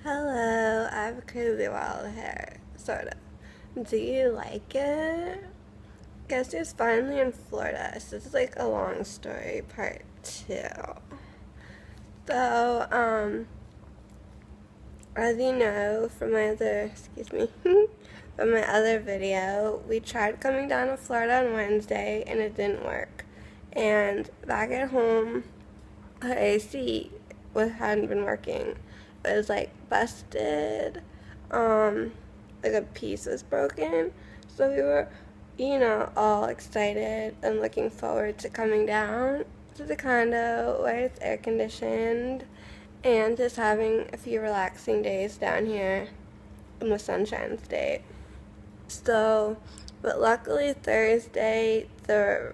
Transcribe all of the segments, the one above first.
Hello, I have crazy wild hair, sort of. Do you like it? Guess it's finally in Florida, so this is like a long story, part 2. So, as you know from my other, from my other video, we tried coming down to Florida on Wednesday and it didn't work. And back at home, our AC hadn't been working. It was like busted, like a piece was broken. So we were, all excited and looking forward to coming down to the condo where it's air conditioned and just having a few relaxing days down here in the Sunshine State. So, but luckily Thursday the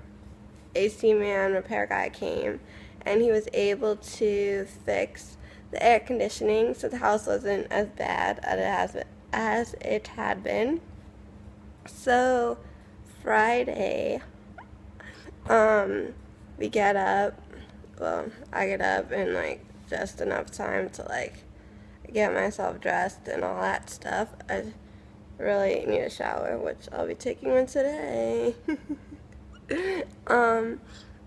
AC man repair guy came and he was able to fix the air conditioning so the house wasn't as bad as it had been. So Friday, we get up, I get up in like just enough time to like get myself dressed and all that stuff. I really need a shower, which I'll be taking one today.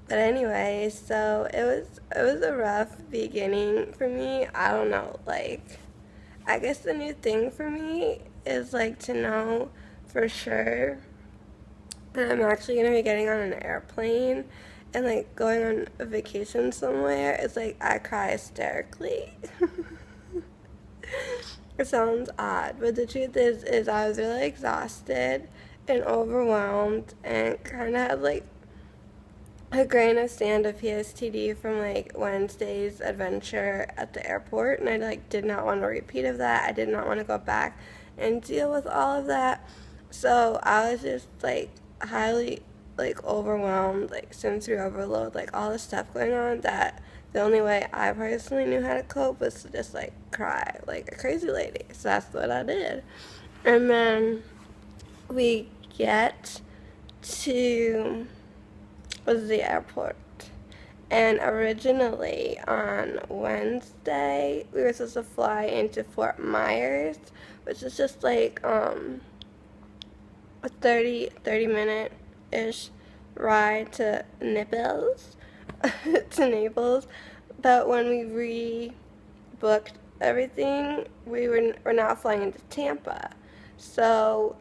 But anyway, so it was a rough beginning for me. I don't know, like, I guess the new thing for me is like to know for sure that I'm actually gonna be getting on an airplane and like going on a vacation somewhere. It's like I cry hysterically. It sounds odd, but the truth is I was really exhausted and overwhelmed and kind of had like a grain of sand of PSTD from like Wednesday's adventure at the airport, and I like did not want a repeat of that. I did not want to go back and deal with all of that. So I was just like highly like overwhelmed, like sensory overload, like all this stuff going on that the only way I personally knew how to cope was to just like cry like a crazy lady. So that's what I did. And then we get to the airport. And originally on Wednesday, we were supposed to fly into Fort Myers, which is just like a 30 minute-ish ride to Naples, But when we rebooked everything, we're now flying into Tampa. So,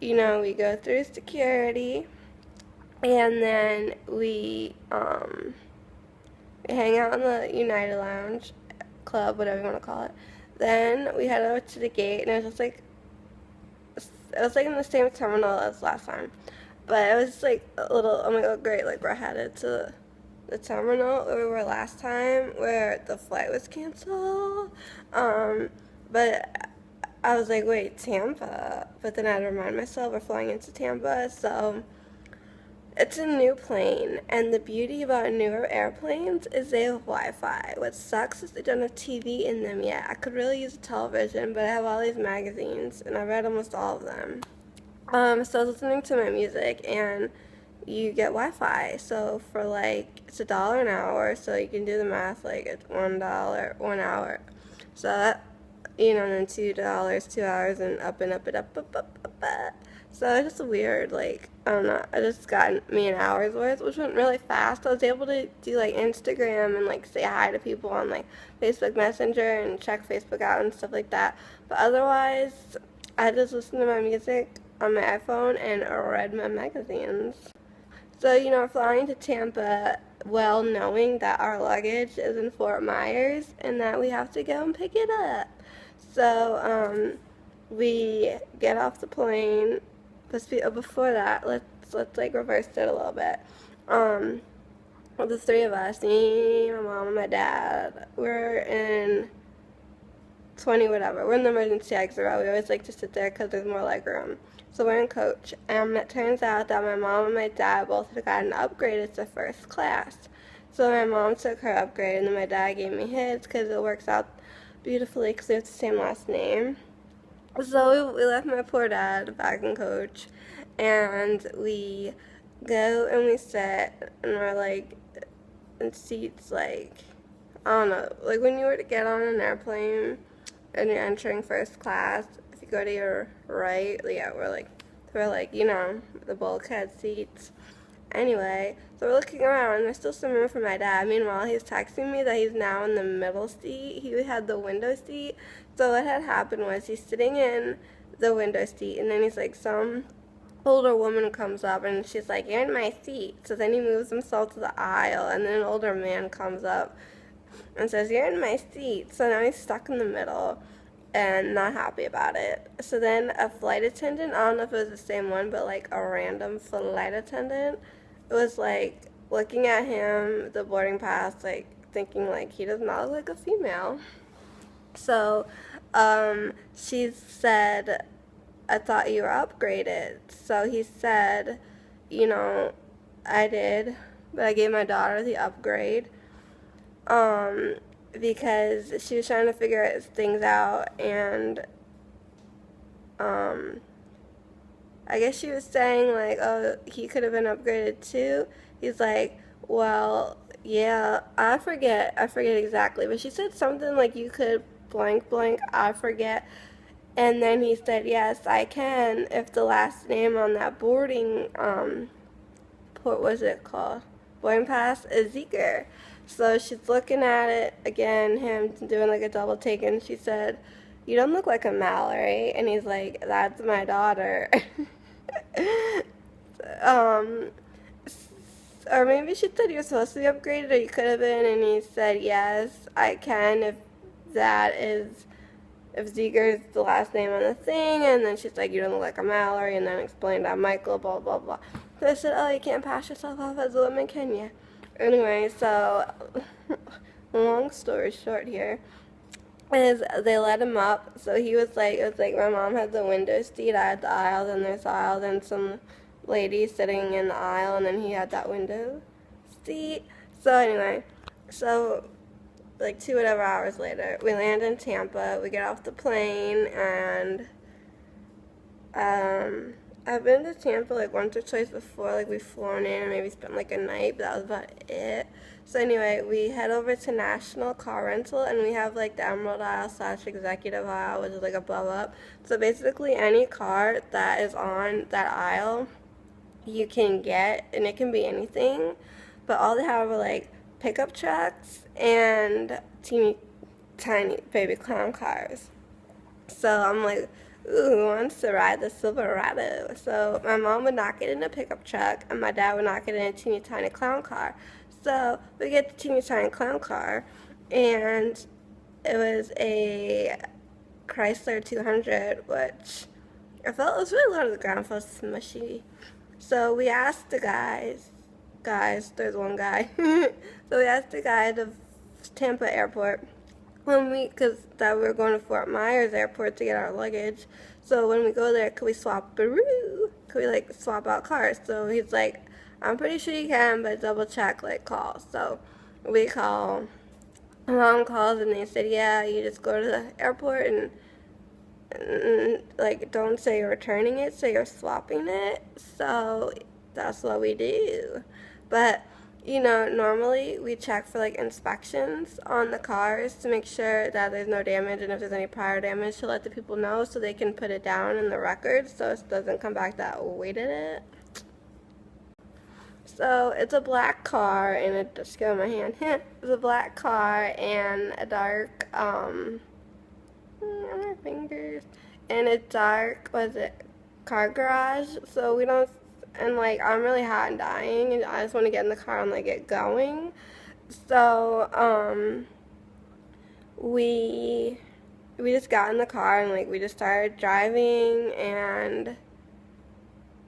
we go through security, and then we hang out in the United Lounge Club, whatever you want to call it. Then we head over to the gate, and it was like in the same terminal as last time, but it was like a little, oh my god, great, like we're headed to the terminal where we were last time, where the flight was canceled. But I was like, wait, Tampa? But then I had to remind myself we're flying into Tampa, so it's a new plane, and the beauty about newer airplanes is they have Wi-Fi. What sucks is they don't have TV in them yet. I could really use a television, but I have all these magazines, and I read almost all of them. So I was listening to my music, and you get Wi-Fi. So for like, it's $1 an hour, so you can do the math, like it's $1 1 hour. So that, and then $2, 2 hours, and up and up and up. So it's just weird, like, I don't know, I just got me an hour's worth, which went really fast. I was able to do, like, Instagram and, like, say hi to people on, like, Facebook Messenger and check Facebook out and stuff like that. But otherwise, I just listened to my music on my iPhone and read my magazines. So, we're flying to Tampa well knowing that our luggage is in Fort Myers and that we have to go and pick it up. So, we get off the plane. Before that, let's like reverse it a little bit. The three of us, me, my mom, and my dad, we're in 20 whatever. We're in the emergency exit row. We always like to sit there because there's more leg room. So we're in coach. It turns out that my mom and my dad both had gotten upgraded to first class. So my mom took her upgrade, and then my dad gave me his because it works out beautifully because we have the same last name. So we left my poor dad back in coach, and we go and we sit, and we're like in seats like, I don't know, like when you were to get on an airplane and you're entering first class, if you go to your right, yeah, we're like, you know, the bulkhead seats. Anyway, so we're looking around, and there's still some room for my dad. Meanwhile, he's texting me that he's now in the middle seat. He had the window seat. So what had happened was he's sitting in the window seat, and then he's like, some older woman comes up, and she's like, you're in my seat. So then he moves himself to the aisle, and then an older man comes up and says, you're in my seat. So now he's stuck in the middle and not happy about it. So then a flight attendant, I don't know if it was the same one, but like a random flight attendant, it was like looking at him, the boarding pass, like thinking like he does not look like a female. So she said, I thought you were upgraded. So he said, you know, I did, but I gave my daughter the upgrade. Because she was trying to figure things out, and I guess she was saying like, oh, he could have been upgraded too. He's like, well, yeah, I forget exactly, but she said something like you could blank blank, I forget. And then he said, yes, I can if the last name on that boarding what was it called? Boarding pass is Zieger. So she's looking at it again, him doing like a double take, and she said, you don't look like a Mallory. And he's like, that's my daughter. Or maybe she said you're supposed to be upgraded, or you could have been, and he said, yes, I can if Zieger is the last name on the thing. And then she's like, you don't look like a Mallory, and then explained that Michael, blah, blah, blah. So I said, oh, you can't pass yourself off as a woman, can you? Anyway, so long story short here is they let him up. So he was like, it was like my mom had the window seat, I had the aisle, then there's aisle, then some lady sitting in the aisle, and then he had that window seat. So anyway, so like 2 whatever hours later, we land in Tampa, we get off the plane, and I've been to Tampa like once or twice before, like we've flown in and maybe spent like a night, but that was about it. So anyway, we head over to National Car Rental, and we have like the Emerald Aisle / Executive Aisle, which is like above up. So basically any car that is on that aisle you can get, and it can be anything, but all they have are like pickup trucks and teeny tiny baby clown cars. So I'm like, ooh, who wants to ride the Silverado? So my mom would not get in a pickup truck, and my dad would not get in a teeny tiny clown car. So we get the teeny tiny clown car, and it was a Chrysler 200, which I felt was really low to the ground, felt smushy. So we asked the guys, there's one guy. So we asked the guy at the Tampa airport, because we were going to Fort Myers airport to get our luggage. So when we go there, could we swap like swap out cars? So he's like, I'm pretty sure you can, but double check, like call. So we call, my mom calls, and they said, yeah, you just go to the airport and like don't say you're returning it, say you're swapping it. So that's what we do. But you know, normally we check for like inspections on the cars to make sure that there's no damage, and if there's any prior damage to let the people know so they can put it down in the records so it doesn't come back that we did it. So it's a black car, and it just got my hand. It's a black car and a dark my fingers, and a dark, car garage. So we don't, and like I'm really hot and dying, and I just want to get in the car and like get going. So we just got in the car, and like we just started driving, and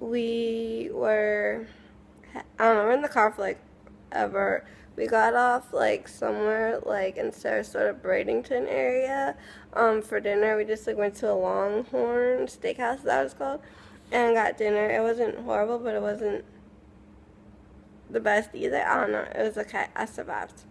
we were, I don't know, we're in the car for like ever. We got off like somewhere like in Sarasota, Bradenton area for dinner. We just like went to a Longhorn Steakhouse, that was called, and got dinner. It wasn't horrible, but it wasn't the best either. I don't know. It was okay. I survived.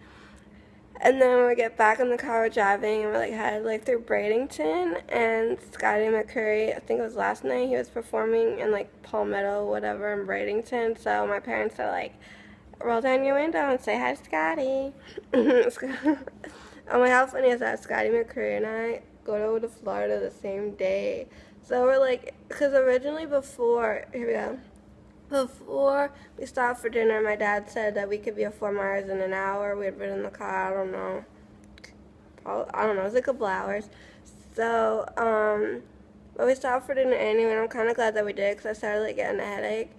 And then when we get back in the car, we're driving, and we're like headed like through Bradenton, and Scotty McCurry, I think it was last night, he was performing in like Palmetto, whatever, in Bradenton. So my parents are like, roll down your window and say hi to Scotty. Oh my, how funny is that? Scotty McCrae and I go to Florida the same day. So we're like, because originally here we go. Before we stopped for dinner, my dad said that we could be at Fort Myers in an hour. We had been in the car, I don't know, it was a couple hours. So, but we stopped for dinner anyway, and I'm kind of glad that we did because I started like getting a headache.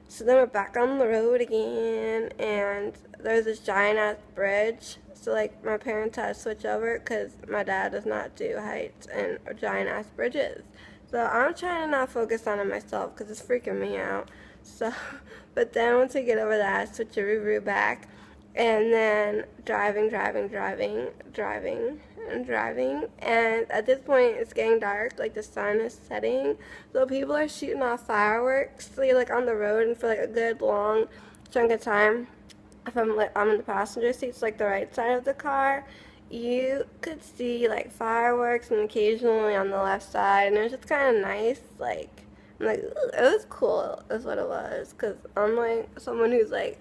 So then we're back on the road again, and there's this giant ass bridge. So like my parents had to switch over because my dad does not do heights and giant ass bridges. So I'm trying to not focus on it myself because it's freaking me out. So, but then once we get over that, switcheroo back, and then driving, and at this point it's getting dark, like the sun is setting, so people are shooting off fireworks. So you're like on the road, and for like a good long chunk of time, if I'm in the passenger seats, like the right side of the car, you could see like fireworks, and occasionally on the left side, and it was just kind of nice. Like, I'm like, ooh, it was cool is what it was, because I'm like someone who's like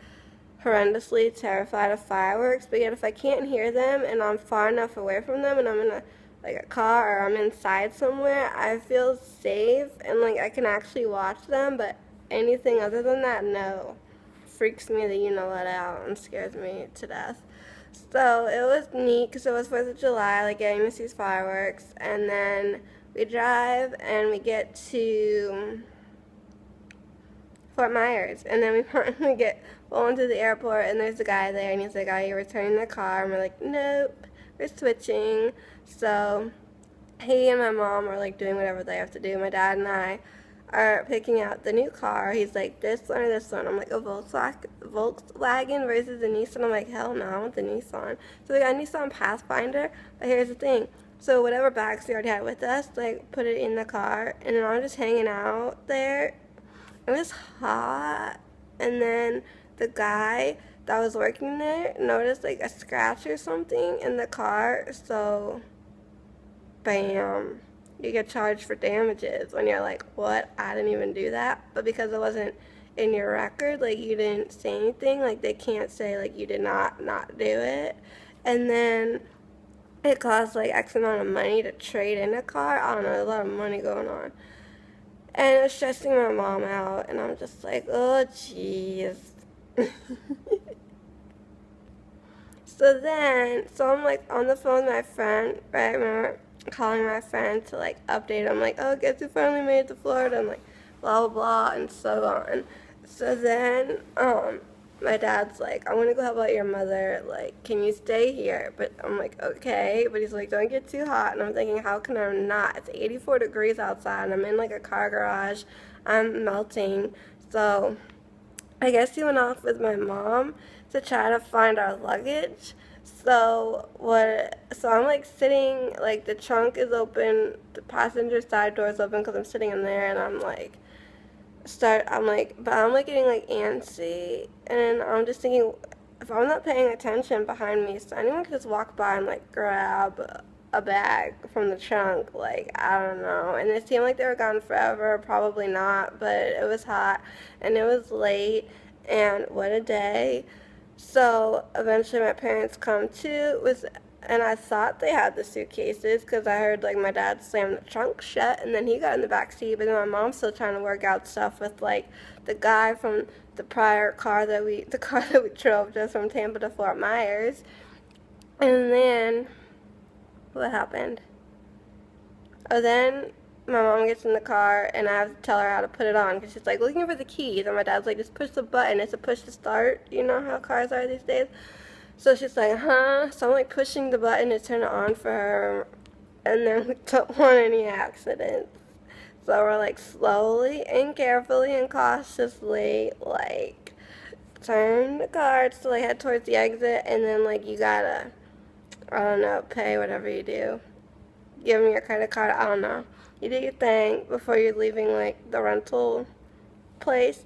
horrendously terrified of fireworks, but yet if I can't hear them and I'm far enough away from them and I'm in a car or I'm inside somewhere, I feel safe and like I can actually watch them. But anything other than that, no, freaks me the you-know-what out and scares me to death. So it was neat because it was 4th of July, like getting to see fireworks, and then we drive and we get to Fort Myers, and then we finally get going to the airport, and there's a guy there, and he's like, "Are you returning the car?" And we're like, "Nope, we're switching." So he and my mom are like doing whatever they have to do. My dad and I are picking out the new car. He's like, "This one or this one?" I'm like, "A Volkswagen versus a Nissan." I'm like, "Hell no, I want the Nissan." So we got a Nissan Pathfinder, but here's the thing. So whatever bags we already had with us, like put it in the car, and then I'm just hanging out there. It was hot, and then the guy that was working there noticed like a scratch or something in the car, so bam, you get charged for damages when you're like, what, I didn't even do that. But because it wasn't in your record, like you didn't say anything, like they can't say like you did not do it. And then it costs like X amount of money to trade in a car. I don't know, there's a lot of money going on. And it was stressing my mom out, and I'm just like, oh, jeez. So I'm like on the phone with my friend, right? I remember calling my friend to like update him, like, oh, guess who finally made it to Florida, and like, blah, blah, blah, and so on. So then, my dad's like, "I want to go help out your mother, like, can you stay here?" But I'm like, okay, but he's like, "Don't get too hot," and I'm thinking, how can I not? It's 84 degrees outside, and I'm in like a car garage, I'm melting. So I guess he went off with my mom to try to find our luggage. So I'm like sitting, like the trunk is open, the passenger side door is open because I'm sitting in there, and I'm like getting like antsy, and I'm just thinking, if I'm not paying attention behind me, so anyone could just walk by and like grab a bag from the trunk, like, I don't know. And it seemed like they were gone forever, probably not, but it was hot and it was late, and what a day. So eventually my parents come to, and I thought they had the suitcases because I heard like my dad slam the trunk shut, and then he got in the back seat. But then my mom's still trying to work out stuff with like the guy from the car that we drove just from Tampa to Fort Myers. And then what happened? Oh, then my mom gets in the car, and I have to tell her how to put it on because she's like looking for the keys, and my dad's like, just push the button. It's a push to start. You know how cars are these days. So she's like, huh? So I'm like pushing the button to turn it on for her, and then we don't want any accidents. So we're like slowly and carefully and cautiously like turn the car to like head towards the exit, and then like you gotta, I don't know, pay whatever you do. Give them your credit card, I don't know. You do your thing before you're leaving like the rental place.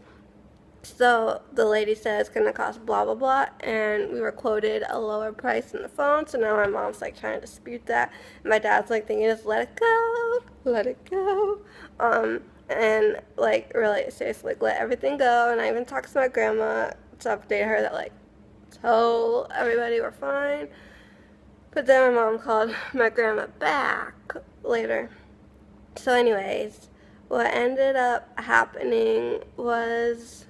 So the lady said it's gonna cost blah blah blah, and we were quoted a lower price in the phone. So now my mom's like trying to dispute that, and my dad's like thinking, just let it go, and like really seriously, like let everything go. And I even talked to my grandma to update her that like tell everybody we're fine. But then my mom called my grandma back later. So anyways, what ended up happening was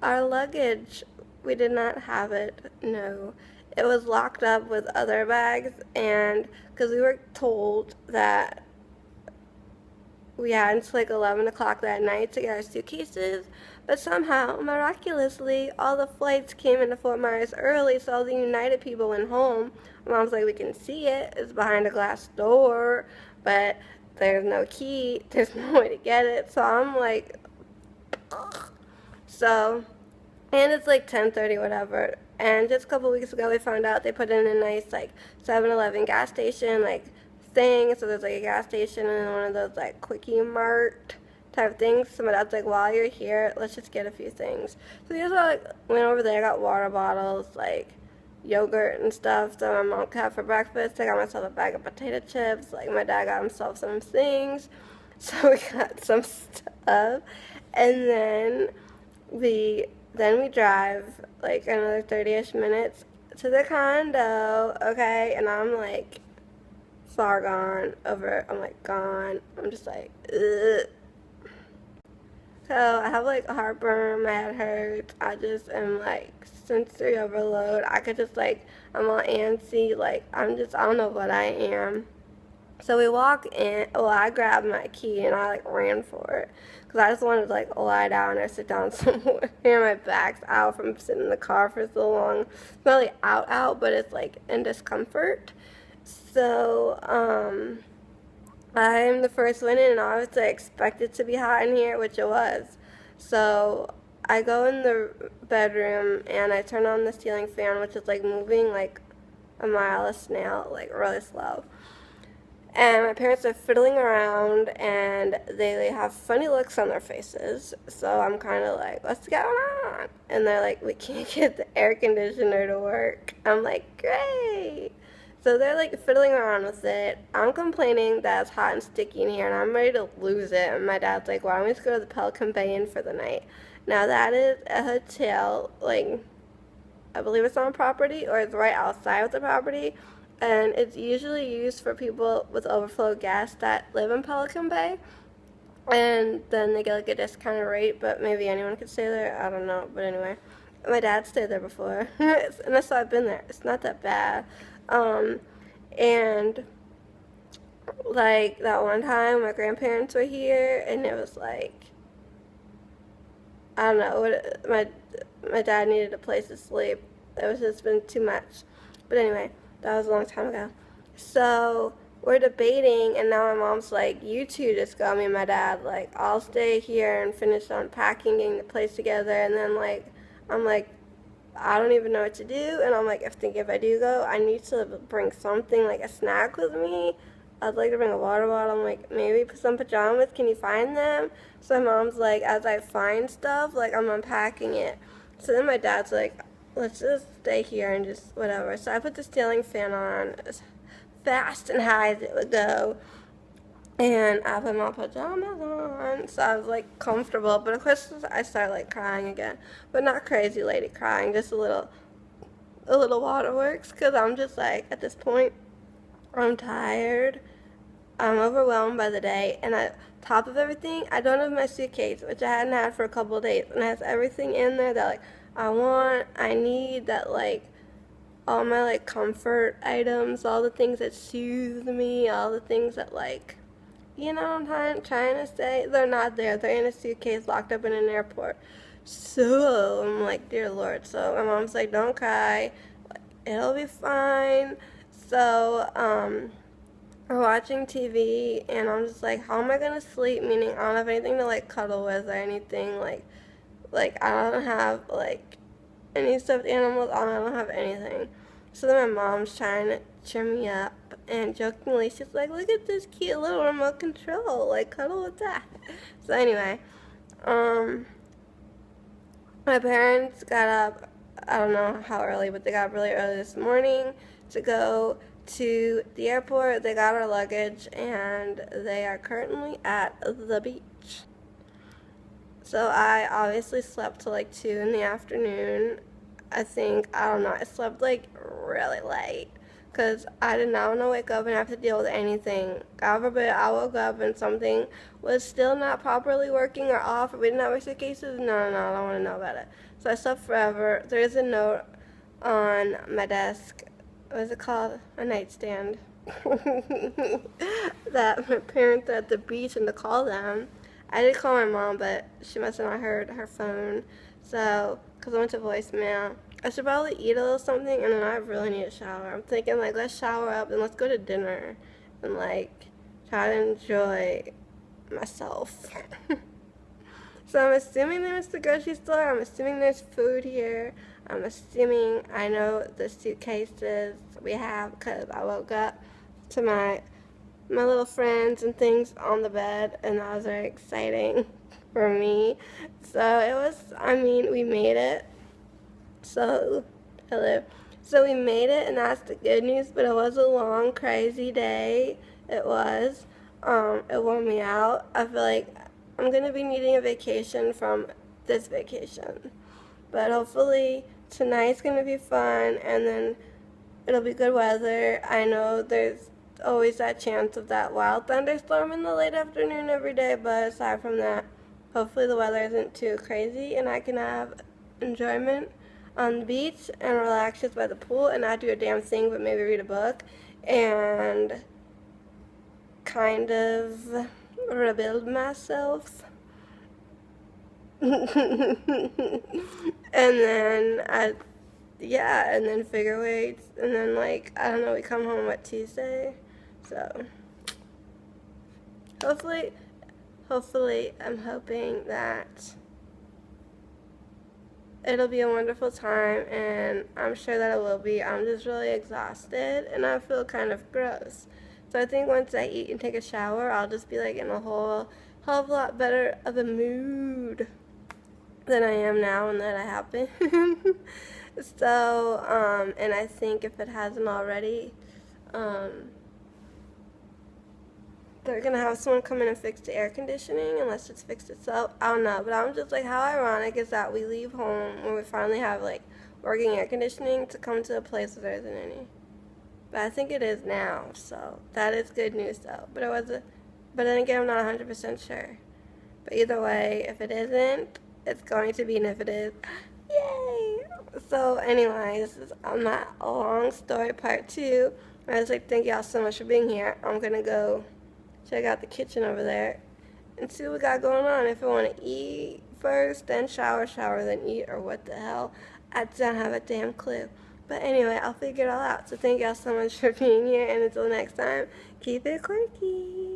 our luggage, we did not have it, no. It was locked up with other bags, and because we were told that we had until like 11 o'clock that night to get our suitcases, but somehow, miraculously, all the flights came into Fort Myers early, so all the United people went home. My mom's like, we can see it, it's behind a glass door, but there's no key, there's no way to get it, so I'm like, ugh. So, and it's like 10:30, whatever. And just a couple weeks ago, we found out they put in a nice like 7-Eleven gas station like thing. So there's like a gas station and one of those like quickie mart type things. So my dad's like, while you're here, let's just get a few things. So we just like went over there, got water bottles, like yogurt and stuff that my mom could have for breakfast. I got myself a bag of potato chips. Like my dad got himself some things. So we got some stuff, and we then we drive like another 30-ish minutes to the condo, okay? And I'm like far gone over, I'm like gone. I'm just like, ugh. So I have like heartburn, my head hurts. I just am like sensory overload. I could just like, I'm all antsy, like I don't know what I am. So we walk in, well, I grabbed my key and I like ran for it because I just wanted to like lie down or sit down somewhere. My back's out from sitting in the car for so long. It's not really out, but it's like in discomfort. So, I'm the first one in and I was like, expected to be hot in here, which it was. So I go in the bedroom and I turn on the ceiling fan, which is like moving like a mile a snail, like really slow. And my parents are fiddling around and they have funny looks on their faces. So I'm kind of like, what's going on? And they're like, we can't get the air conditioner to work. I'm like, great. So they're like fiddling around with it. I'm complaining that it's hot and sticky in here and I'm ready to lose it. And my dad's like, why don't we just go to the Pelican Bay Inn for the night? Now that is a hotel, like, I believe it's on property or it's right outside of the property. And it's usually used for people with overflow gas that live in Pelican Bay. And then they get like a discounted rate, but maybe anyone could stay there. I don't know. But anyway, my dad stayed there before. And that's why I've been there. It's not that bad. And like that one time my grandparents were here and it was like, I don't know, my dad needed a place to sleep. It was just been too much. But anyway, that was a long time ago. So we're debating, and now my mom's like, you two just go. Me and my dad, like, I'll stay here and finish unpacking, getting the place together. And then, like, I'm like, I don't even know what to do. And I'm like, if I do go, I need to bring something, like a snack with me. I'd like to bring a water bottle. I'm like, maybe some pajamas. Can you find them? So my mom's like, as I find stuff, like, I'm unpacking it. So then my dad's like, let's just stay here and just whatever. So I put the ceiling fan on as fast and high as it would go. And I put my pajamas on. So I was like comfortable. But of course I started like crying again. But not crazy lady crying, just a little waterworks. Because I'm just like, at this point, I'm tired. I'm overwhelmed by the day. And on top of everything, I don't have my suitcase, which I hadn't had for a couple of days. And it has everything in there that like I need, that like all my like comfort items, all the things that soothe me, all the things that like, you know what I'm trying to say? They're not there. They're in a suitcase locked up in an airport. So I'm like, dear Lord. So my mom's like, don't cry. It'll be fine. So, we're watching TV and I'm just like, how am I gonna sleep? Meaning I don't have anything to like cuddle with or anything, like I don't have like any stuffed animals. I don't have anything. So then my mom's trying to cheer me up and jokingly she's like, look at this cute little remote control, like cuddle with that. So anyway, my parents got up, I don't know how early, but they got up really early this morning to go to the airport. They got our luggage and they are currently at the beach. So I obviously slept till like 2 in the afternoon. I don't know, I slept like really late because I did not want to wake up and have to deal with anything. God forbid I woke up and something was still not properly working or off, or we didn't have our suitcases. No, I don't want to know about it. So I slept forever. There is a note on my desk. What is it called? A nightstand. That my parents are at the beach and to call them. I did call my mom, but she must have not heard her phone. So, because I went to voicemail. I should probably eat a little something, and then I really need a shower. I'm thinking, like, let's shower up and let's go to dinner and, like, try to enjoy myself. So I'm assuming there's the grocery store. I'm assuming there's food here. I'm assuming I know the suitcases we have because I woke up to my little friends and things on the bed, and that was very exciting for me. So it was, I mean, we made it. So, hello. So we made it, and that's the good news, but it was a long, crazy day. It was. It wore me out. I feel like I'm going to be needing a vacation from this vacation. But hopefully tonight's going to be fun, and then it'll be good weather. I know there's always that chance of that wild thunderstorm in the late afternoon every day, but aside from that, hopefully the weather isn't too crazy, and I can have enjoyment on the beach and relax just by the pool and not do a damn thing but maybe read a book and kind of rebuild myself. And then and then figure weights, and then, like, I don't know, we come home Tuesday, so hopefully I'm hoping that it'll be a wonderful time, and I'm sure that it will be. I'm just really exhausted, and I feel kind of gross. So I think once I eat and take a shower, I'll just be, like, in a whole hell of a lot better of a mood than I am now and that I have been. So, and I think if it hasn't already, they're going to have someone come in and fix the air conditioning unless it's fixed itself. I don't know, but I'm just like, how ironic is that we leave home when we finally have, like, working air conditioning to come to a place where there isn't any. But I think it is now, so that is good news, though. But but then again, I'm not 100% sure. But either way, if it isn't, it's going to be, and if it is, yay! So anyway, this is not a long story, part 2. I was like, thank y'all so much for being here. I'm going to go check out the kitchen over there and see what we got going on. If I want to eat first, then shower, then eat, or what the hell. I don't have a damn clue. But anyway, I'll figure it all out. So thank y'all so much for being here, and until next time, keep it quirky.